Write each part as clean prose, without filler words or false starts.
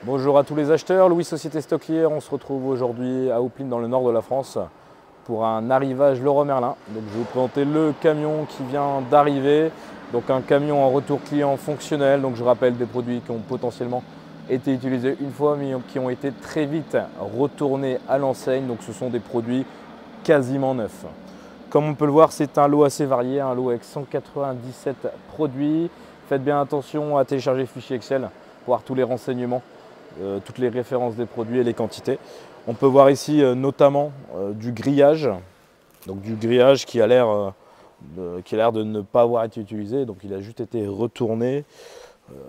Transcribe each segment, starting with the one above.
Bonjour à tous les acheteurs, Louis Société Stockière. On se retrouve aujourd'hui à Houplines dans le nord de la France pour un arrivage Leroy Merlin. Donc je vais vous présenter le camion qui vient d'arriver. Donc un camion en retour client fonctionnel. Donc je rappelle des produits qui ont potentiellement été utilisés une fois mais qui ont été très vite retournés à l'enseigne. Donc ce sont des produits quasiment neufs. Comme on peut le voir, c'est un lot assez varié, un lot avec 197 produits. Faites bien attention à télécharger le fichier Excel pour avoir tous les renseignements, toutes les références des produits et les quantités. On peut voir ici notamment du grillage, donc du grillage qui a l'air de ne pas avoir été utilisé, donc il a juste été retourné.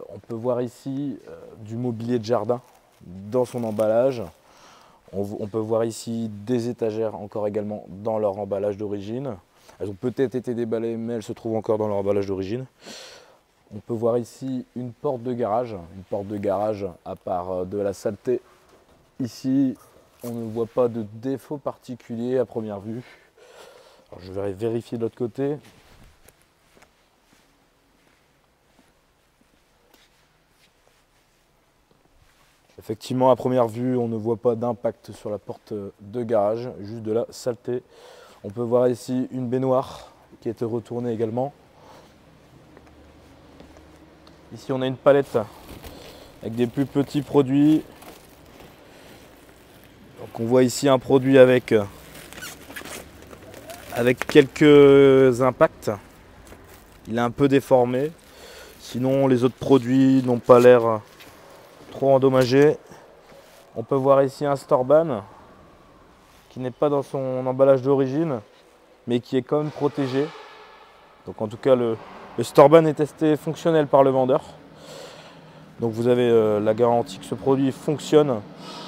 On peut voir ici du mobilier de jardin dans son emballage. On peut voir ici des étagères encore également dans leur emballage d'origine. Elles ont peut-être été déballées, mais elles se trouvent encore dans leur emballage d'origine. On peut voir ici une porte de garage à part de la saleté. Ici, on ne voit pas de défaut particulier à première vue. Alors, je vais vérifier de l'autre côté. Effectivement, à première vue, on ne voit pas d'impact sur la porte de garage, juste de la saleté. On peut voir ici une baignoire qui a été retournée également. Ici, on a une palette avec des plus petits produits. Donc, on voit ici un produit avec quelques impacts. Il est un peu déformé. Sinon, les autres produits n'ont pas l'air trop endommagés. On peut voir ici un Storban qui n'est pas dans son emballage d'origine, mais qui est quand même protégé. Donc en tout cas, le Storban est testé fonctionnel par le vendeur. Donc vous avez la garantie que ce produit fonctionne,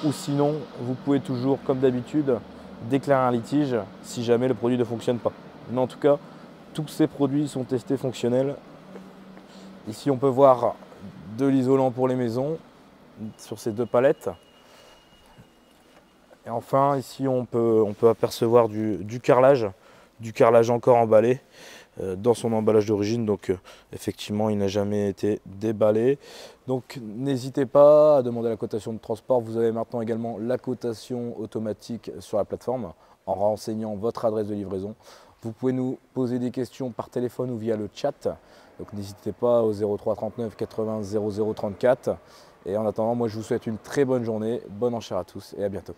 ou sinon vous pouvez toujours, comme d'habitude, déclarer un litige si jamais le produit ne fonctionne pas. Mais en tout cas, tous ces produits sont testés fonctionnels. Ici on peut voir de l'isolant pour les maisons sur ces deux palettes. Et enfin ici on peut apercevoir du carrelage encore emballé dans son emballage d'origine, donc effectivement il n'a jamais été déballé. Donc n'hésitez pas à demander la cotation de transport. Vous avez maintenant également la cotation automatique sur la plateforme en renseignant votre adresse de livraison. Vous pouvez nous poser des questions par téléphone ou via le chat, donc n'hésitez pas au 03 39 80 00 34. Et en attendant, moi je vous souhaite une très bonne journée, bonne enchère à tous et à bientôt.